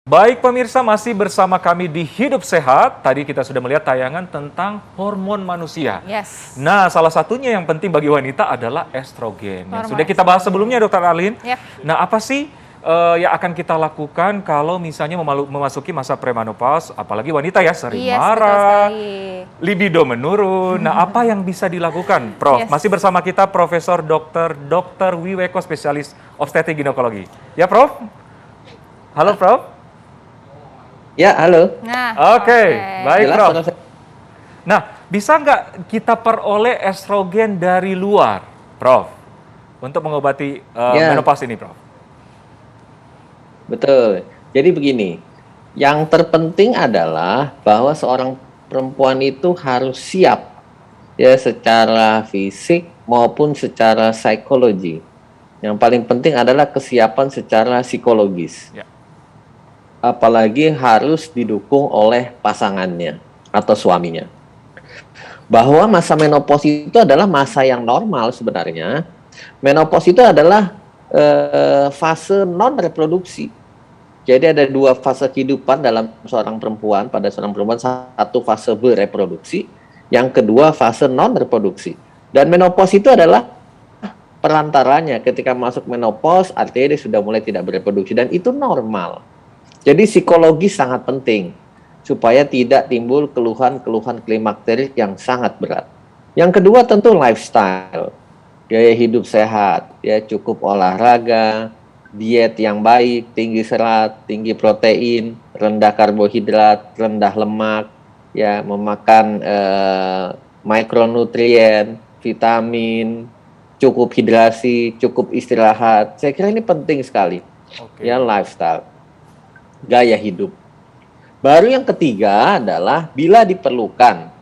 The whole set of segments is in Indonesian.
Baik pemirsa, masih bersama kami di Hidup Sehat. Tadi kita sudah melihat tayangan tentang hormon manusia. Yes. Nah, salah satunya yang penting bagi wanita adalah estrogen. Yang Hormon sudah kita bahas estrogen. sebelumnya, Dokter Alin. Yep. Nah, apa sih yang akan kita lakukan kalau misalnya memasuki masa premenopause, apalagi wanita ya, sering Yes, betul marah, sekali. libido menurun. Nah, apa yang bisa dilakukan, Prof? Yes. Masih bersama kita Profesor Dr. Wiweko, spesialis obstetrik ginekologi. Ya, Prof? Halo, Prof? Ya, halo. Nah, Oke, baik Jelas Prof. suara saya? Nah, bisa nggak kita peroleh estrogen dari luar, Prof? Untuk mengobati Ya. menopause ini, Prof? Betul. Jadi begini, yang terpenting adalah bahwa seorang perempuan itu harus siap ya secara fisik maupun secara psikologi. Yang paling penting adalah kesiapan secara psikologis. Ya. Apalagi harus didukung oleh pasangannya atau suaminya. Bahwa masa menopause itu adalah masa yang normal sebenarnya. Menopause itu adalah fase non reproduksi. Jadi ada dua fase kehidupan dalam seorang perempuan. Pada seorang perempuan, satu fase bereproduksi, yang kedua fase non reproduksi. Dan menopause itu adalah perantaranya. Ketika masuk menopause, artinya dia sudah mulai tidak bereproduksi, dan itu normal. Jadi psikologis sangat penting supaya tidak timbul keluhan-keluhan klimakteris yang sangat berat. Yang kedua tentu lifestyle, gaya hidup sehat, ya cukup olahraga, diet yang baik, tinggi serat, tinggi protein, rendah karbohidrat, rendah lemak, ya memakan mikronutrien, vitamin, cukup hidrasi, cukup istirahat. Saya kira ini penting sekali. Oke. Ya, lifestyle, gaya hidup. Baru yang ketiga adalah bila diperlukan.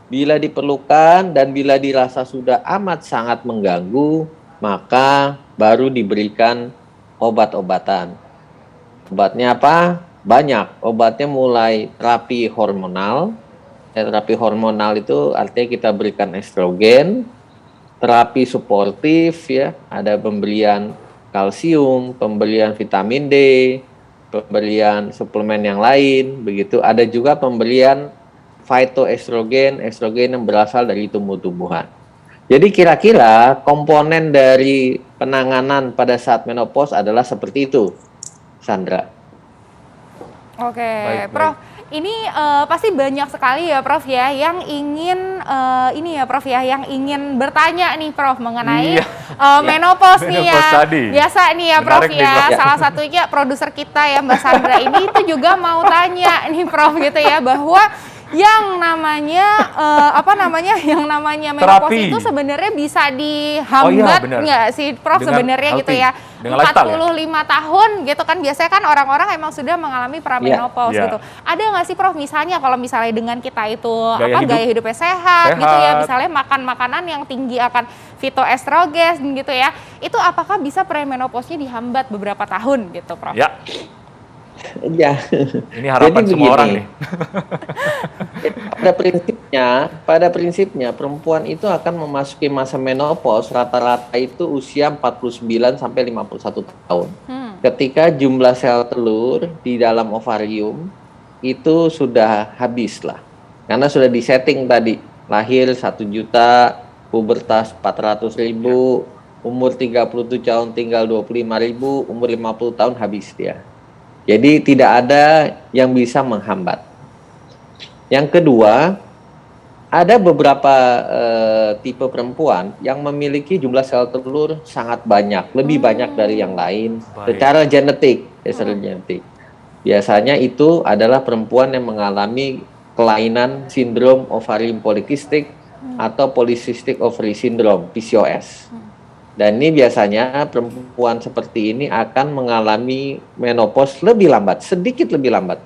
Bila diperlukan dan bila dirasa sudah amat sangat mengganggu, maka baru diberikan obat-obatan. Obatnya apa? Banyak. Obatnya mulai terapi hormonal. Terapi hormonal itu artinya kita berikan estrogen, terapi suportif ya, ada pemberian kalsium, pemberian vitamin D, pemberian suplemen yang lain, begitu. Ada juga pemberian phytoestrogen, estrogen yang berasal dari tumbuh-tumbuhan. Jadi kira-kira komponen dari penanganan pada saat menopause adalah seperti itu, Sandra. Oke, Baik, Prof. Ini pasti banyak sekali ya, Prof ya, yang ingin Prof ya, yang ingin bertanya nih, Prof, mengenai Iya. menopause nih ya. Menopause tadi. Biasa nih ya, Prof Menarik nih, ya. Prof. Salah satunya produser kita ya, Mbak Sandra ini itu juga mau tanya nih, Prof, gitu ya, bahwa yang namanya yang namanya menopause Terapi. itu sebenarnya bisa dihambat benar. nggak sih, Prof, Dengan sebenarnya gitu healthy, ya. dengan lifestyle 45 tahun gitu kan, biasanya kan orang-orang emang sudah mengalami pramenopause Iya. gitu. Ada nggak sih, Prof, misalnya kalau misalnya dengan kita itu gaya hidupnya Sehat. sehat gitu ya, misalnya makan makanan yang tinggi akan fitoestrogen gitu ya, itu apakah bisa premenopause-nya dihambat beberapa tahun gitu, Prof? Ya, Ya. ini harapan Jadi semua begini. orang nih. Pada prinsipnya perempuan itu akan memasuki masa menopause rata-rata itu usia 49 sampai 51 tahun. Ketika jumlah sel telur di dalam ovarium itu sudah habis lah. Karena sudah disetting tadi, lahir 1 juta, pubertas 400.000, umur 37 tahun tinggal 25.000, umur 50 tahun habis dia. Jadi tidak ada yang bisa menghambat. Yang kedua, ada beberapa tipe perempuan yang memiliki jumlah sel telur sangat banyak, lebih banyak dari yang lain. Baik. Secara genetik. Biasanya itu adalah perempuan yang mengalami kelainan sindrom ovarium polikistik atau polycystic ovary syndrome, PCOS. Dan ini biasanya perempuan seperti ini akan mengalami menopause lebih lambat, sedikit lebih lambat.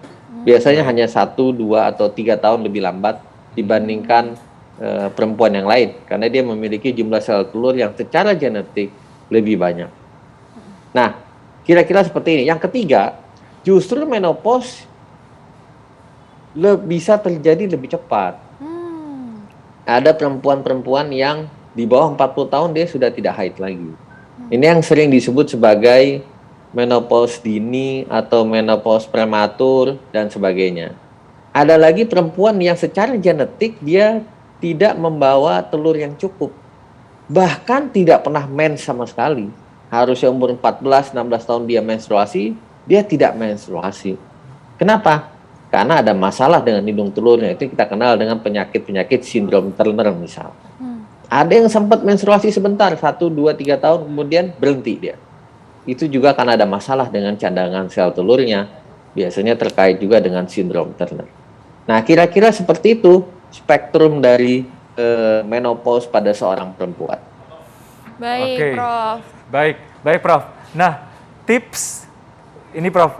Biasanya hanya 1, 2, atau 3 tahun lebih lambat dibandingkan perempuan yang lain. Karena dia memiliki jumlah sel telur yang secara genetik lebih banyak. Nah, kira-kira seperti ini. Yang ketiga, justru menopause bisa terjadi lebih cepat. Ada perempuan-perempuan yang di bawah 40 tahun dia sudah tidak haid lagi. Ini yang sering disebut sebagai menopause dini atau menopause prematur dan sebagainya. Ada lagi perempuan yang secara genetik dia tidak membawa telur yang cukup. Bahkan tidak pernah mens sama sekali. Harusnya umur 14-16 tahun dia menstruasi, dia tidak menstruasi. Kenapa? Karena ada masalah dengan hidung telurnya. Itu kita kenal dengan penyakit-penyakit sindrom Turner misalnya. Ada yang sempat menstruasi sebentar, 1, 2, 3 tahun, kemudian berhenti dia. Itu juga karena ada masalah dengan cadangan sel telurnya. Biasanya terkait juga dengan sindrom Turner. Nah, kira-kira seperti itu spektrum dari menopause pada seorang perempuan. Baik, Oke. Prof. Baik Prof. Nah, tips ini Prof,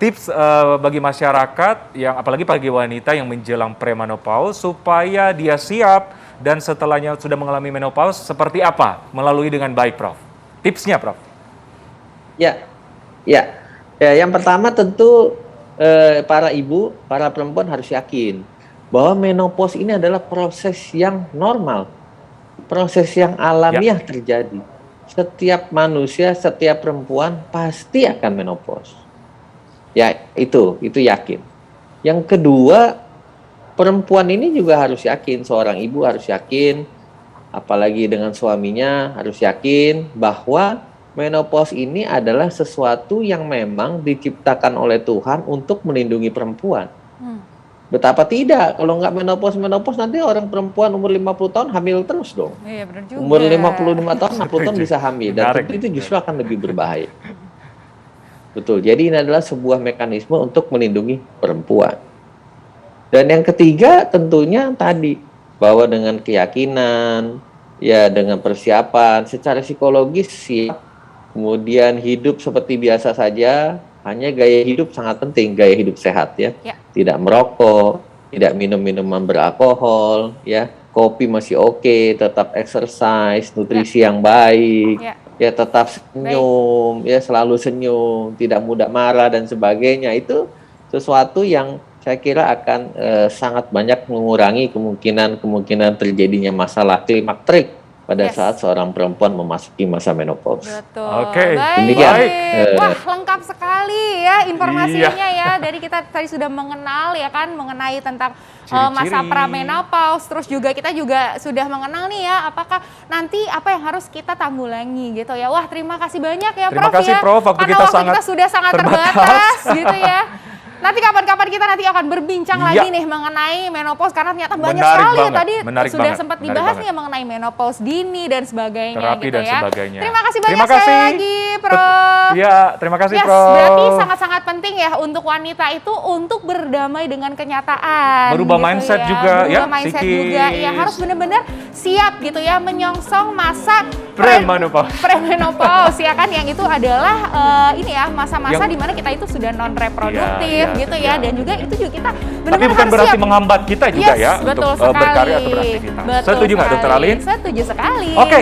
tips bagi masyarakat yang apalagi bagi wanita yang menjelang premenopause supaya dia siap dan setelahnya sudah mengalami menopause seperti apa melalui dengan baik Prof. Tipsnya Prof. Ya, yang pertama tentu para ibu, para perempuan harus yakin bahwa menopause ini adalah proses yang normal, proses yang alamiah terjadi. Setiap manusia, setiap perempuan pasti akan menopause. Ya, itu yakin. Yang kedua, perempuan ini juga harus yakin, seorang ibu harus yakin, apalagi dengan suaminya harus yakin bahwa menopause ini adalah sesuatu yang memang diciptakan oleh Tuhan untuk melindungi perempuan. Betapa tidak, kalau nggak menopause nanti orang perempuan umur 50 tahun hamil terus dong. Iya, benar juga. Umur 55 tahun, 60 tahun bisa hamil. Dan Menarik. itu justru akan lebih berbahaya. Betul, jadi ini adalah sebuah mekanisme untuk melindungi perempuan. Dan yang ketiga tentunya tadi, bahwa dengan keyakinan, ya dengan persiapan, secara psikologis siap, kemudian hidup seperti biasa saja, hanya gaya hidup sangat penting, gaya hidup sehat ya. Tidak merokok, tidak minum minuman beralkohol, ya. Kopi masih oke, tetap exercise, nutrisi yang baik, ya tetap senyum, ya selalu senyum, tidak mudah marah dan sebagainya. Itu sesuatu yang saya kira akan sangat banyak mengurangi kemungkinan terjadinya masalah klimakterik pada saat seorang perempuan memasuki masa menopause. Betul. Oke, demikian. Wah, lengkap sekali ya informasinya ya. Dari kita tadi sudah mengenal ya kan mengenai tentang masa pramenopause, terus juga kita juga sudah mengenal nih ya apakah nanti apa yang harus kita tanggulangi gitu ya. Wah, terima kasih banyak ya Prof. Terima kasih Prof, waktu Karena kita kita sudah sangat terbatas gitu ya. Nanti kapan-kapan kita akan berbincang lagi nih mengenai menopause karena ternyata banyak sekali ya tadi sudah sempat dibahas nih mengenai menopause dini dan sebagainya terapi gitu dan ya. sebagainya. Terima kasih banyak sekali lagi Prof. Iya, terima kasih Prof. Berarti sangat-sangat penting ya untuk wanita itu untuk berdamai dengan kenyataan. Berubah gitu mindset ya. juga Berubah mindset juga ya, harus benar-benar siap gitu ya menyongsong masa premenopause ya kan, yang itu adalah ini ya masa-masa di mana kita itu sudah non reproduktif gitu ya, dan juga itu juga kita benar-benar tapi bukan harus berarti siap. menghambat kita juga ya betul untuk berkarya atau beraktivitas. Setuju nggak Dokter Alin? Setuju sekali. Oke,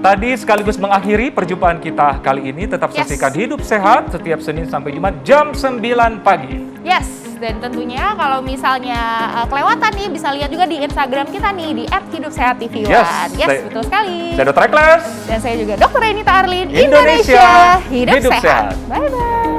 tadi sekaligus mengakhiri perjumpaan kita kali ini. Tetap saksikan Hidup Sehat setiap Senin sampai Jumat jam 9 pagi. Yes, dan tentunya kalau misalnya kelewatan nih bisa lihat juga di Instagram kita nih di @hidupsehattv1. Yes, betul sekali. Saya Dr. Ekles. Dan saya juga Dr. Renita Arlin. Indonesia Hidup sehat. Bye-bye.